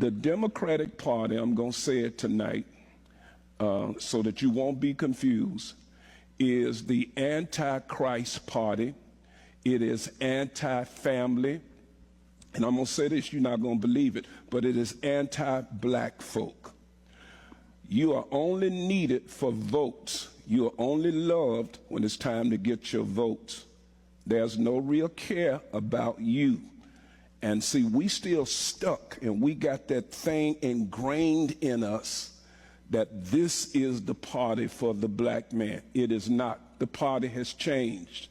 The Democratic Party, I'm going to say it tonight so that you won't be confused, is the Antichrist Party. It is anti-family. And I'm going to say this, you're not going to believe it, but it is anti-black folk. You are only needed for votes. You are only loved when it's time to get your votes. There's no real care about you. And see, we still stuck, and we got that thing ingrained in us that this is the party for the black man. It is not. The party has changed.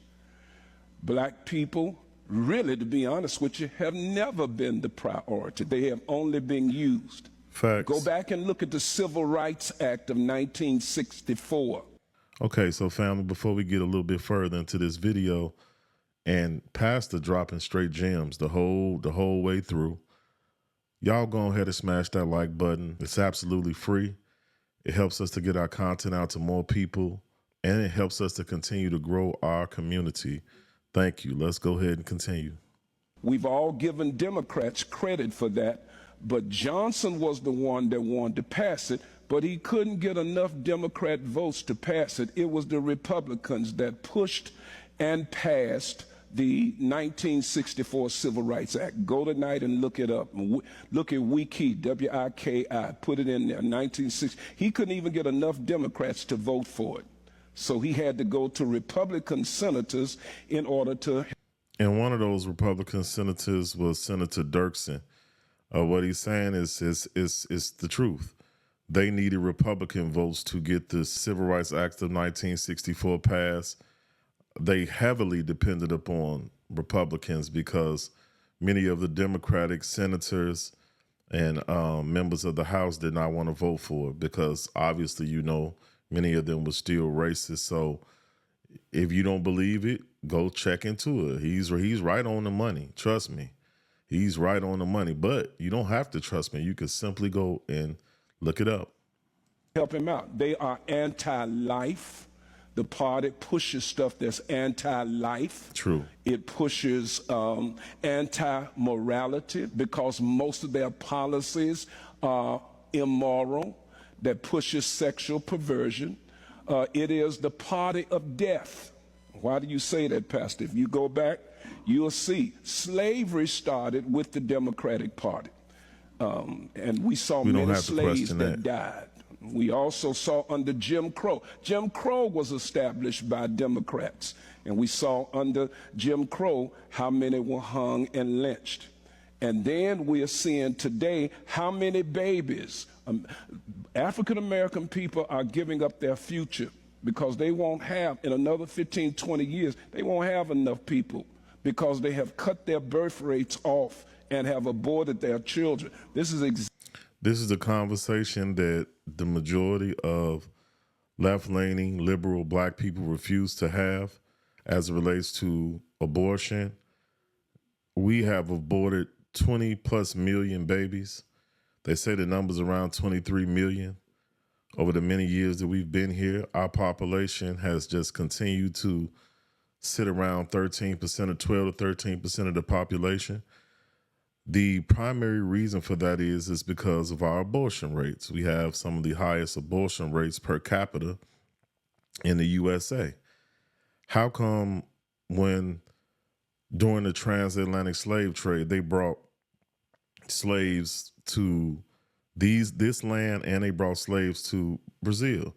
Black people, really, to be honest with you, have never been the priority. They have only been used. Facts. Go back and look at the Civil Rights Act of 1964. Okay, so family, before we get a little bit further into this video, and Pastor dropping straight gems the whole way through, y'all go ahead and smash that like button. It's absolutely free. It helps us to get our content out to more people, and it helps us to continue to grow our community. Thank you. Let's go ahead and continue. We've all given Democrats credit for that, but Johnson was the one that wanted to pass it, but he couldn't get enough Democrat votes to pass it. It was the Republicans that pushed and passed the 1964 Civil Rights Act. Go tonight and look it up. Look at Wiki, W-I-K-I, put it in there, 1960. He couldn't even get enough Democrats to vote for it. So he had to go to Republican senators in order to. And one of those Republican senators was Senator Dirksen. What he's saying is the truth. They needed Republican votes to get the Civil Rights Act of 1964 passed. They heavily depended upon Republicans because many of the Democratic senators and members of the House did not want to vote for it because obviously, you know, many of them were still racist. So if you don't believe it, go check into it. He's right on the money. Trust me. He's right on the money. But you don't have to trust me. You can simply go and look it up. Help him out. They are anti-life. The party pushes stuff that's anti-life. True. It pushes anti-morality because most of their policies are immoral. That pushes sexual perversion. It is the party of death. Why do you say that, Pastor? If you go back, you'll see slavery started with the Democratic Party. And we saw many slaves that died. We also saw under Jim Crow. Jim Crow was established by Democrats. And we saw under Jim Crow how many were hung and lynched. And then we are seeing today how many babies. African-American people are giving up their future because they won't have, in another 15, 20 years, they won't have enough people because they have cut their birth rates off and have aborted their children. This is a conversation that the majority of left-leaning, liberal black people refuse to have as it relates to abortion. We have aborted 20 plus million babies. They say the number's around 23 million. Over the many years that we've been here, our population has just continued to sit around 13% or 12 to 13% of the population. The primary reason for that is because of our abortion rates. We have some of the highest abortion rates per capita in the USA. How come when during the transatlantic slave trade, they brought slaves to this land and they brought slaves to Brazil?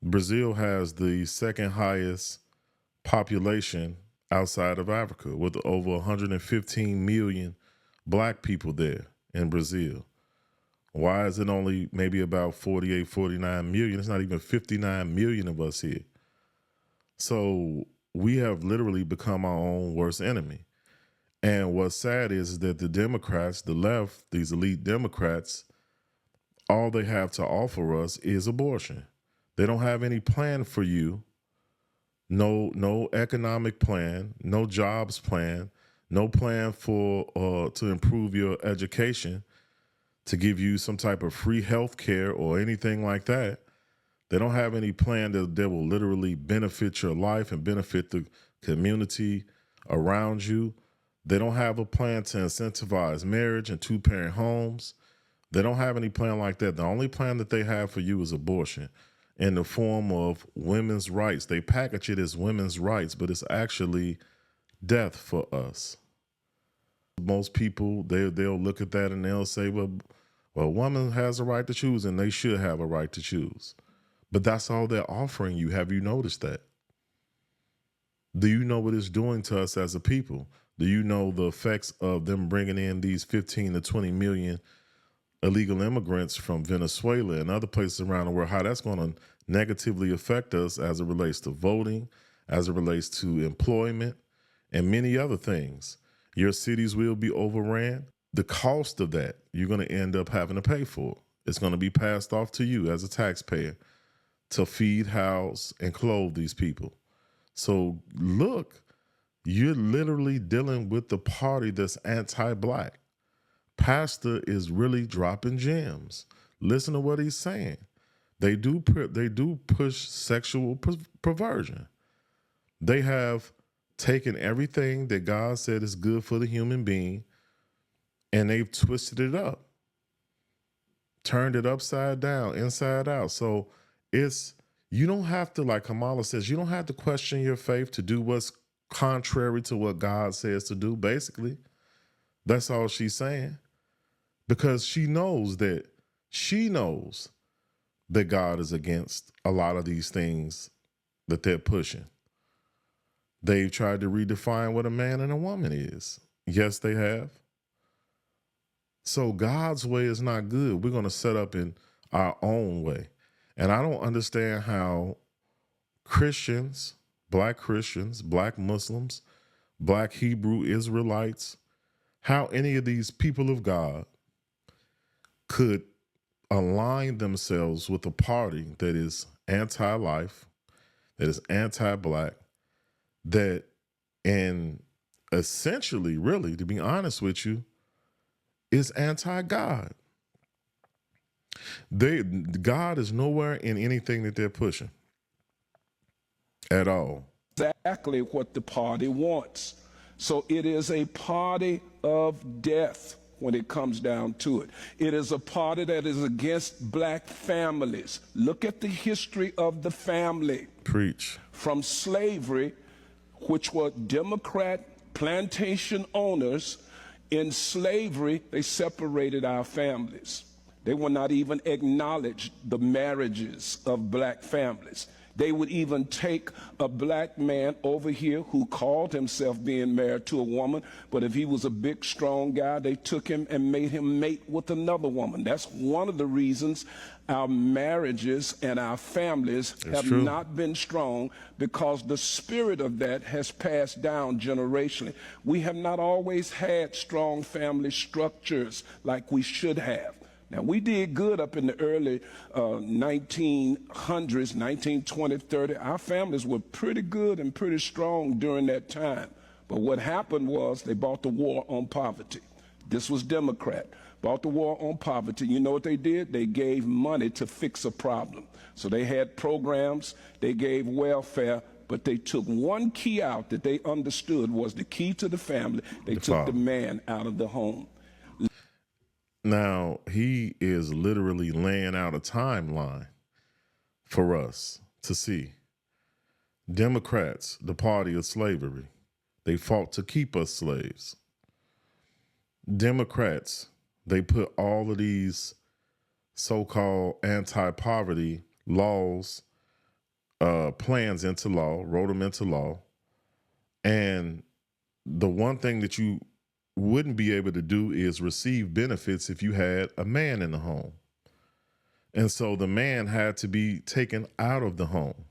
Brazil has the second highest population outside of Africa with over 115 million black people there in Brazil. Why is it only maybe about 48, 49 million? It's not even 59 million of us here. So we have literally become our own worst enemy. And what's sad is that the Democrats, the left, these elite Democrats, all they have to offer us is abortion. They don't have any plan for you. No economic plan, no jobs plan, no plan for to improve your education, to give you some type of free health care or anything like that. They don't have any plan that will literally benefit your life and benefit the community around you. They don't have a plan to incentivize marriage and two-parent homes. They don't have any plan like that. The only plan that they have for you is abortion in the form of women's rights. They package it as women's rights, but it's actually death for us. Most people, they'll look at that and they'll say, well, a woman has a right to choose, and they should have a right to choose. But that's all they're offering you. Have you noticed that? Do you know what it's doing to us as a people? Do you know the effects of them bringing in these 15 to 20 million illegal immigrants from Venezuela and other places around the world, how that's going to negatively affect us as it relates to voting, as it relates to employment, and many other things? Your cities will be overran. The cost of that, you're going to end up having to pay for. It's going to be passed off to you as a taxpayer to feed, house, and clothe these people. So look, you're literally dealing with the party that's anti-Black. Pastor is really dropping gems. Listen to what he's saying. They do push sexual perversion. They have taken everything that God said is good for the human being, and they've twisted it up, turned it upside down, inside out. So you don't have to, like Kamala says, you don't have to question your faith to do what's contrary to what God says to do, basically. That's all she's saying. Because she knows that God is against a lot of these things that they're pushing. They've tried to redefine what a man and a woman is. Yes, they have. So God's way is not good. We're going to set up in our own way. And I don't understand how Christians, Black Muslims, Black Hebrew Israelites, how any of these people of God could align themselves with a party that is anti-life, that is anti-Black, and essentially, really, to be honest with you, is anti-God. God is nowhere in anything that they're pushing at all. Exactly what the party wants. So it is a party of death when it comes down to it. It is a party that is against Black families. Look at the history of the family. Preach. From slavery, which were Democrat plantation owners. In slavery, they separated our families. They would not even acknowledge the marriages of Black families. They would even take a Black man over here who called himself being married to a woman, but if he was a big, strong guy, they took him and made him mate with another woman. That's one of the reasons our marriages and our families have not been strong, because the spirit of that has passed down generationally. We have not always had strong family structures like we should have. Now, we did good up in the early 1900s, 1920, 30. Our families were pretty good and pretty strong during that time. But what happened was they bought the war on poverty. This was Democrat. Bought the war on poverty. You know what they did? They gave money to fix a problem. So they had programs, they gave welfare, but they took one key out that they understood was the key to the family. They took the man out of the home. Now, he is literally laying out a timeline for us to see. Democrats, the party of slavery, they fought to keep us slaves. Democrats, they put all of these so-called anti-poverty laws, plans into law, wrote them into law. And the one thing that you wouldn't be able to do is receive benefits if you had a man in the home. And so the man had to be taken out of the home.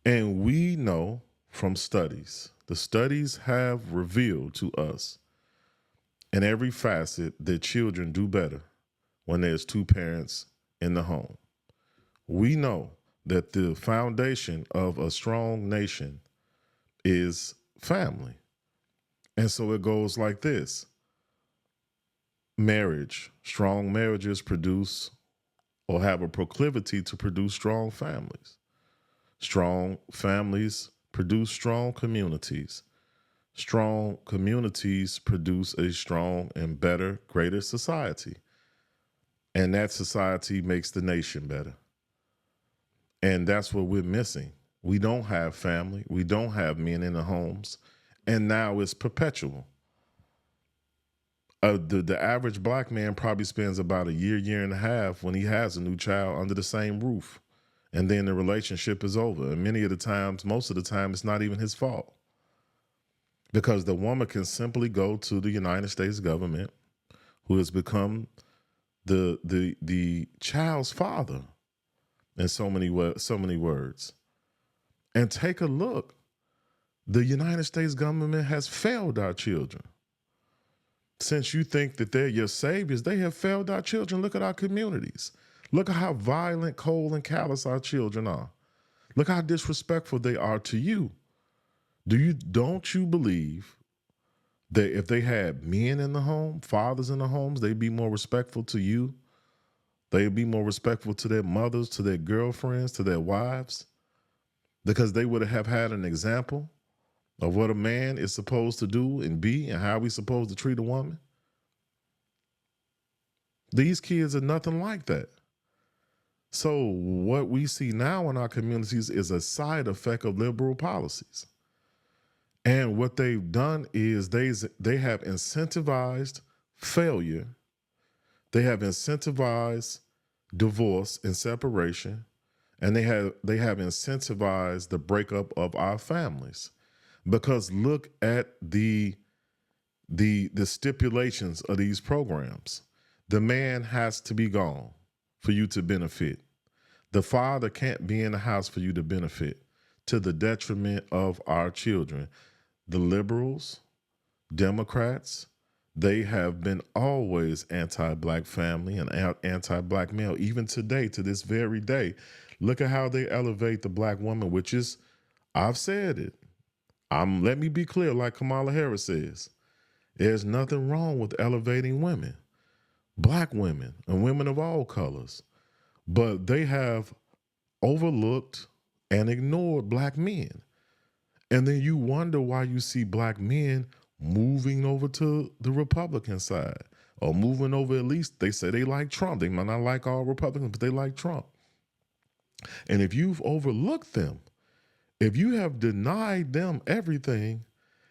And we know from studies, the studies have revealed to us in every facet that children do better when there's two parents in the home. We know that the foundation of a strong nation is family. And so it goes like this. Marriage, strong marriages produce or have a proclivity to produce strong families. Strong families produce strong communities. Strong communities produce a strong and better, greater society. And that society makes the nation better. And that's what we're missing. We don't have family. We don't have men in the homes. And now it's perpetual. The average black man probably spends about a year and a half when he has a new child under the same roof. And then the relationship is over. And many of the times, most of the time, it's not even his fault. Because the woman can simply go to the United States government, who has become the child's father in so many words, and take a look. The United States government has failed our children. Since you think that they're your saviors, they have failed our children. Look at our communities. Look at how violent, cold, and callous our children are. Look how disrespectful they are to you. Don't you believe that if they had men in the home, fathers in the homes, they'd be more respectful to you? They'd be more respectful to their mothers, to their girlfriends, to their wives, because they would have had an example of what a man is supposed to do and be and how we're supposed to treat a woman. These kids are nothing like that. So what we see now in our communities is a side effect of liberal policies. And what they've done is they have incentivized failure. They have incentivized divorce and separation, and they have incentivized the breakup of our families. Because look at the stipulations of these programs. The man has to be gone for you to benefit. The father can't be in the house for you to benefit, to the detriment of our children. The liberals, Democrats, they have been always anti-black family and anti-black male. Even today, to this very day, look at how they elevate the black woman, which is, I've said it. Let me be clear, like Kamala Harris says, there's nothing wrong with elevating women, black women, and women of all colors. But they have overlooked and ignored black men. And then you wonder why you see black men moving over to the Republican side, or moving over, at least they say they like Trump. They might not like all Republicans, but they like Trump. And if you've overlooked them, if you have denied them everything,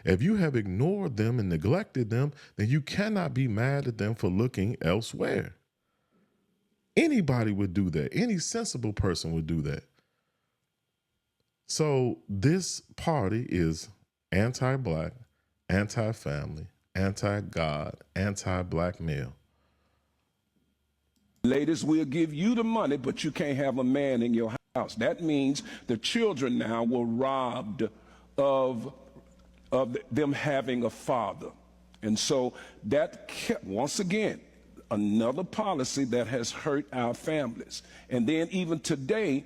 if you have ignored them and neglected them, then you cannot be mad at them for looking elsewhere. Anybody would do that. Any sensible person would do that. So this party is anti-black, anti-family, anti-God, anti-black male. Ladies, we'll give you the money, but you can't have a man in your house. That means the children now were robbed of them having a father. And so that kept, once again, another policy that has hurt our families. And then even today,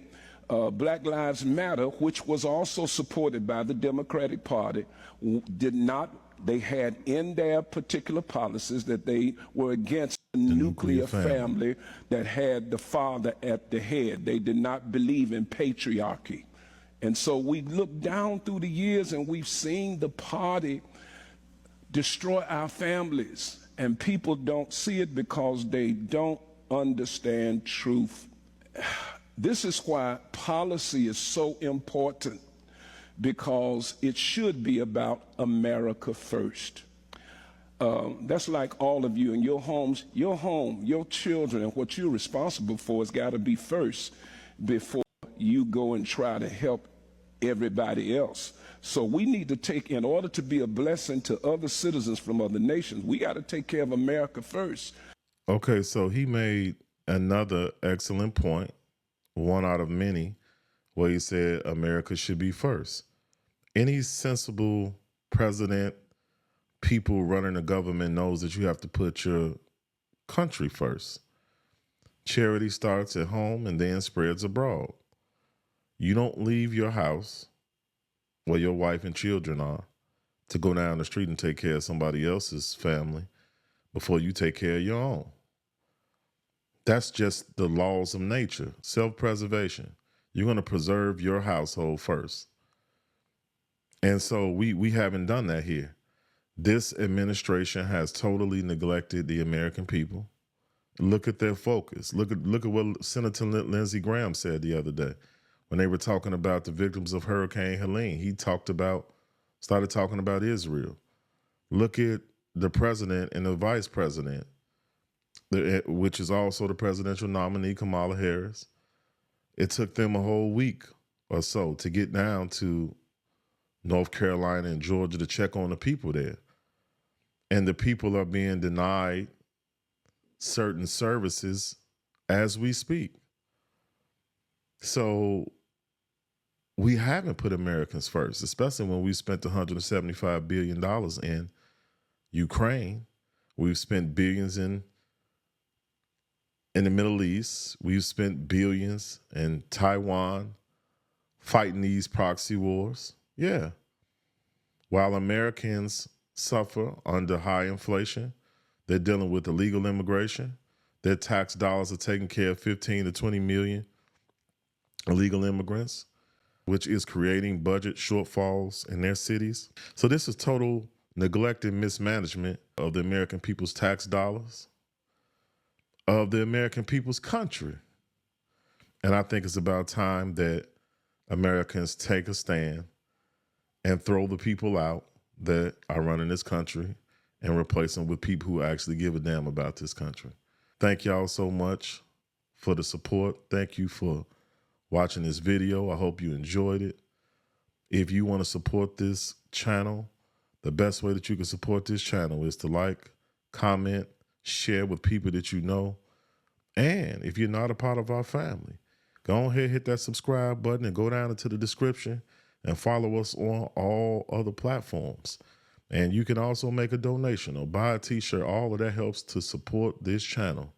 Black Lives Matter, which was also supported by the Democratic Party, they had in their particular policies that they were against the nuclear family that had the father at the head. They did not believe in patriarchy. And so we look down through the years and we've seen the party destroy our families. And people don't see it because they don't understand truth. This is why policy is so important, because it should be about America first. That's like all of you in your homes, your home, your children, and what you're responsible for has got to be first before you go and try to help everybody else. So we need to take, in order to be a blessing to other citizens from other nations, we got to take care of America first. Okay, so he made another excellent point, one out of many, where he said America should be first. Any sensible president, people running the government knows that you have to put your country first. Charity starts at home and then spreads abroad. You don't leave your house where your wife and children are to go down the street and take care of somebody else's family before you take care of your own. That's just the laws of nature, self-preservation. You're going to preserve your household first. And so we haven't done that here. This administration has totally neglected the American people Look at their focus. Look at what Senator Lindsey Graham said the other day when they were talking about the victims of Hurricane Helene. He started talking about Israel. Look at the president and the vice president, which is also the presidential nominee, Kamala Harris. It took them a whole week or so to get down to North Carolina and Georgia to check on the people there. And the people are being denied certain services as we speak. So we haven't put Americans first, especially when we spent $175 billion in Ukraine. We've spent billions in the Middle East. We've spent billions in Taiwan fighting these proxy wars. Yeah. While Americans suffer under high inflation, they're dealing with illegal immigration. Their tax dollars are taking care of 15 to 20 million illegal immigrants, which is creating budget shortfalls in their cities. So this is total neglect and mismanagement of the American people's tax dollars, of the American people's country. And I think it's about time that Americans take a stand and throw the people out that are running this country and replace them with people who actually give a damn about this country. Thank y'all so much for the support. Thank you for watching this video. I hope you enjoyed it. If you want to support this channel, the best way that you can support this channel is to like, comment, share with people that you know. And if you're not a part of our family, go ahead, hit that subscribe button and go down into the description and follow us on all other platforms. And you can also make a donation or buy a t-shirt. All of that helps to support this channel.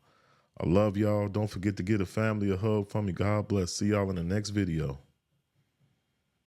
I love y'all. Don't forget to give the family a hug from me. God bless. See y'all in the next video.